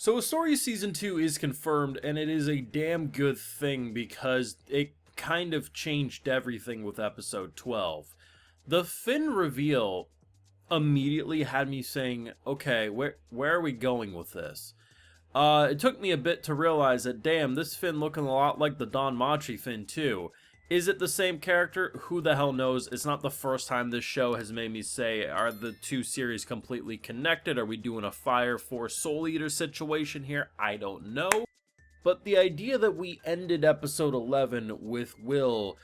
So Wistoria Season 2 is confirmed, and it is a damn good thing because it kind of changed everything with episode 12. The Finn reveal immediately had me saying, okay, where are we going with this? It took me a bit to realize that, damn, this Finn looking a lot like the Don Machi Finn too. Is it the same character? Who the hell knows? It's not the first time this show has made me say, are the two series completely connected? Are we doing a Fire Force Soul Eater situation here? I don't know. But the idea that we ended episode 11 with Will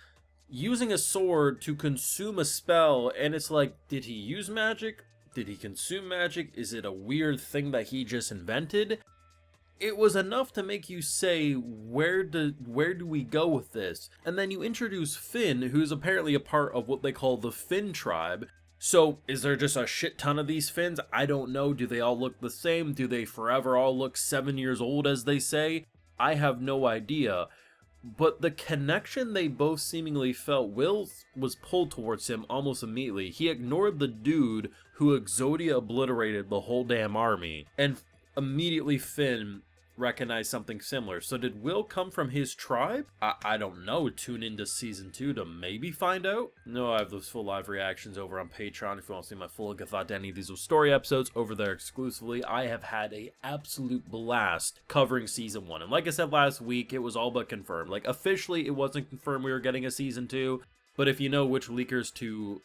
using a sword to consume a spell, and it's like, did he use magic? Did he consume magic? Is it a weird thing that he just invented? It was enough to make you say, where do we go with this? And then you introduce Finn, who's apparently a part of what they call the Finn tribe. So, is there just a shit ton of these Finns? I don't know. Do they all look the same? Do they forever all look 7 years old, as they say? I have no idea. But the connection they both seemingly felt, Will was pulled towards him almost immediately. He ignored the dude who Exodia obliterated the whole damn army. And immediately Finn recognized something similar. So did Will come from his tribe? I don't know. Tune into season 2 to maybe find out. No, I have those full live reactions over on Patreon. If you want to see my full thought to any of these story episodes over there exclusively, I have had a absolute blast covering season 1. And like I said last week, it was all but confirmed. Like, officially, it wasn't confirmed we were getting a season 2, but if you know which leakers to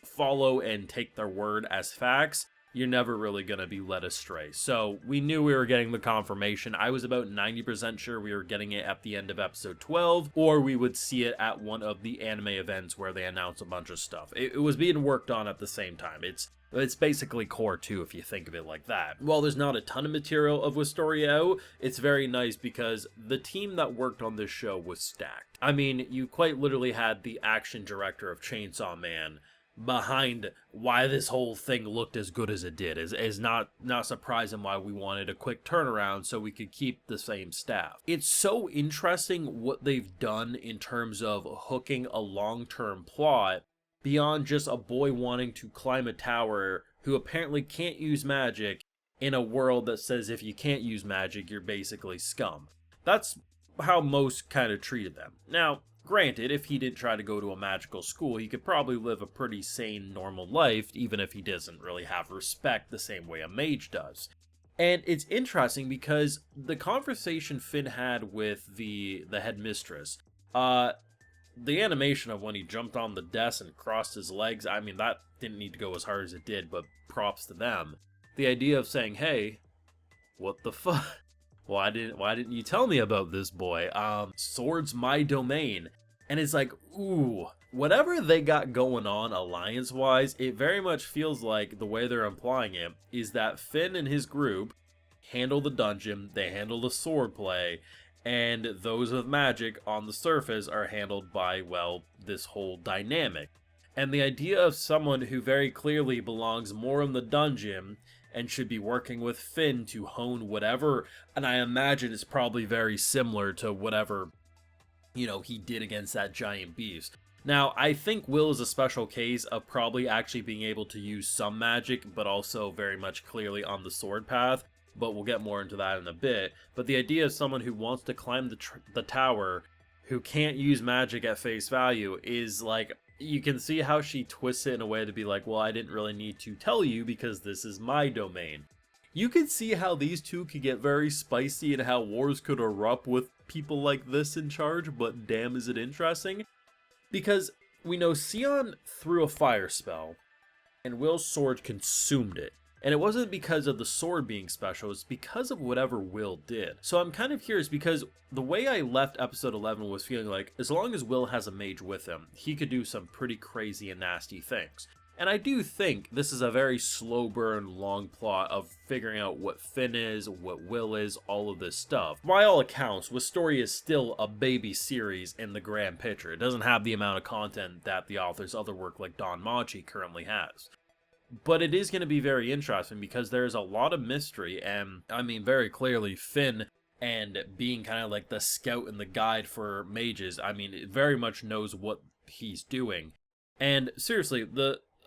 follow and take their word as facts, you're never really going to be led astray. So we knew we were getting the confirmation. I was about 90% sure we were getting it at the end of episode 12, or we would see it at one of the anime events where they announce a bunch of stuff. It was being worked on at the same time. It's basically core 2 if you think of it like that. While there's not a ton of material of Wistoria out, it's very nice because the team that worked on this show was stacked. I mean, you quite literally had the action director of Chainsaw Man behind why this whole thing looked as good as it did. Is not surprising why we wanted a quick turnaround so we could keep the same staff. It's so interesting what they've done in terms of hooking a long-term plot beyond just a boy wanting to climb a tower who apparently can't use magic in a world that says if you can't use magic, you're basically scum. That's how most kind of treated them. Now, granted, if he didn't try to go to a magical school, he could probably live a pretty sane, normal life, even if he doesn't really have respect the same way a mage does. And it's interesting because the conversation Finn had with the headmistress, the animation of when he jumped on the desk and crossed his legs, I mean, that didn't need to go as hard as it did, but props to them. The idea of saying, hey, what the fuck? Why didn't you tell me about this, boy? Sword's my domain. And it's like, ooh, whatever they got going on alliance-wise, it very much feels like the way they're implying it is that Finn and his group handle the dungeon, they handle the sword play, and those with magic on the surface are handled by, well, this whole dynamic. And the idea of someone who very clearly belongs more in the dungeon and should be working with Finn to hone whatever, and I imagine it's probably very similar to whatever, you know, he did against that giant beast. Now, I think Will is a special case of probably actually being able to use some magic, but also very much clearly on the sword path, but we'll get more into that in a bit. But the idea of someone who wants to climb the tower, who can't use magic at face value, is like, you can see how she twists it in a way to be like, well, I didn't really need to tell you because this is my domain. You can see how these two could get very spicy and how wars could erupt with people like this in charge, but damn is it interesting. Because we know Sion threw a fire spell, and Will's sword consumed it. And it wasn't because of the sword being special, it's because of whatever Will did. So I'm kind of curious because the way I left episode 11 was feeling like as long as Will has a mage with him, he could do some pretty crazy and nasty things. And I do think this is a very slow burn, long plot of figuring out what Finn is, what Will is, all of this stuff. By all accounts, Wistoria is still a baby series in the grand picture. It doesn't have the amount of content that the author's other work like Don Machi currently has. But it is going to be very interesting because there's a lot of mystery, and I mean very clearly Finn, and being kind of like the scout and the guide for mages, I mean it very much knows what he's doing. And seriously,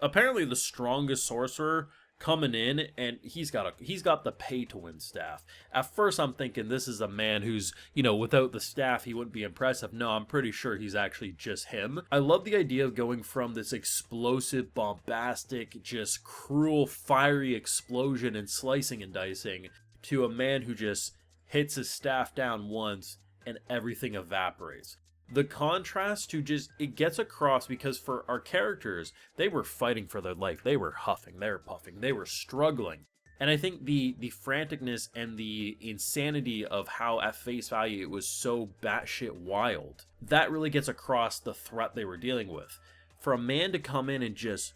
apparently the strongest sorcerer coming in, and he's got the pay to win staff. At first I'm thinking this is a man who's, without the staff he wouldn't be impressive. No, I'm pretty sure he's actually just him. I love the idea of going from this explosive, bombastic, just cruel, fiery explosion and slicing and dicing to a man who just hits his staff down once and everything evaporates. The contrast to just, it gets across because for our characters, they were fighting for their life. They were huffing, they were puffing, they were struggling. And I think the franticness and the insanity of how at face value it was so batshit wild, that really gets across the threat they were dealing with. For a man to come in and just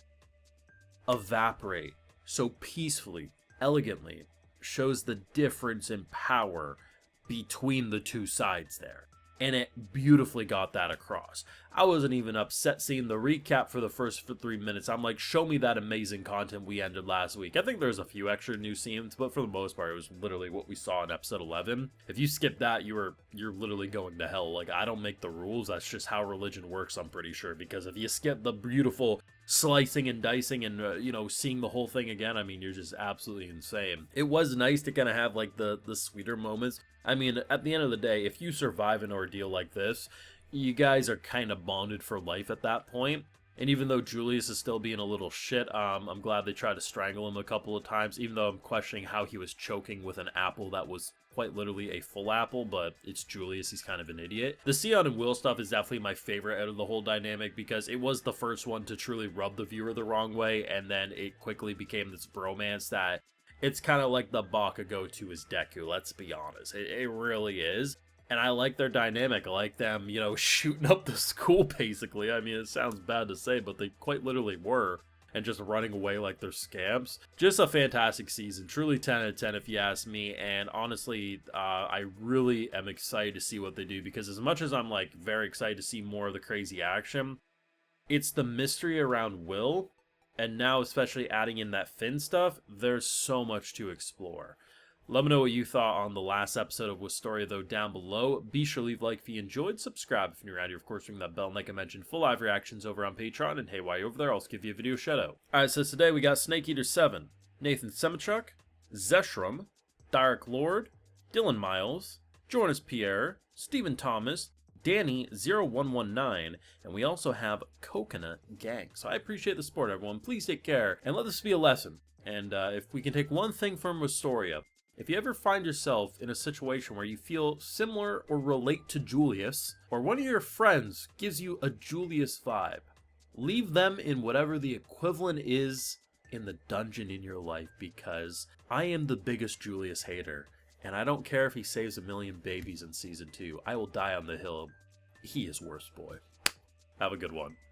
evaporate so peacefully, elegantly, shows the difference in power between the two sides there. And it beautifully got that across. I wasn't even upset seeing the recap for the first 3 minutes. I'm like, show me that amazing content we ended last week. I think there's a few extra new scenes, but for the most part, it was literally what we saw in episode 11. If you skip that, you're literally going to hell. Like, I don't make the rules. That's just how religion works, I'm pretty sure. Because if you skip the beautiful slicing and dicing and, seeing the whole thing again, I mean, you're just absolutely insane. It was nice to kind of have, like, the sweeter moments. I mean, at the end of the day, if you survive an ordeal like this, you guys are kind of bonded for life at that point. And even though Julius is still being a little shit, I'm glad they tried to strangle him a couple of times, even though I'm questioning how he was choking with an apple that was quite literally a full apple, but it's Julius, he's kind of an idiot. The Sion and Will stuff is definitely my favorite out of the whole dynamic because it was the first one to truly rub the viewer the wrong way, and then it quickly became this bromance that it's kind of like the Bakugo to his Deku, let's be honest. It really is. And I like their dynamic. I like them, shooting up the school, basically. I mean, it sounds bad to say, but they quite literally were. And just running away like they're scamps. Just a fantastic season. Truly 10 out of 10 if you ask me. And honestly, I really am excited to see what they do. Because as much as I'm, like, very excited to see more of the crazy action, it's the mystery around Will. And now, especially adding in that Finn stuff, there's so much to explore. Let me know what you thought on the last episode of Wistoria, though, down below. Be sure to leave a like if you enjoyed, subscribe if you're around here, of course, ring that bell, and like I mentioned, full live reactions over on Patreon, and hey, while you're over there, I'll also give you a video shout-out. Alright, so today we got Snake Eater 7, Nathan Semichuk, Zeshram, Derek Lord, Dylan Miles, Jonas Pierre, Stephen Thomas, Danny0119, and we also have Coconut Gang. So I appreciate the support, everyone. Please take care, and let this be a lesson. And if we can take one thing from Wistoria, if you ever find yourself in a situation where you feel similar or relate to Julius, or one of your friends gives you a Julius vibe, leave them in whatever the equivalent is in the dungeon in your life, because I am the biggest Julius hater, and I don't care if he saves 1 million babies in Season 2. I will die on the hill. He is worst boy. Have a good one.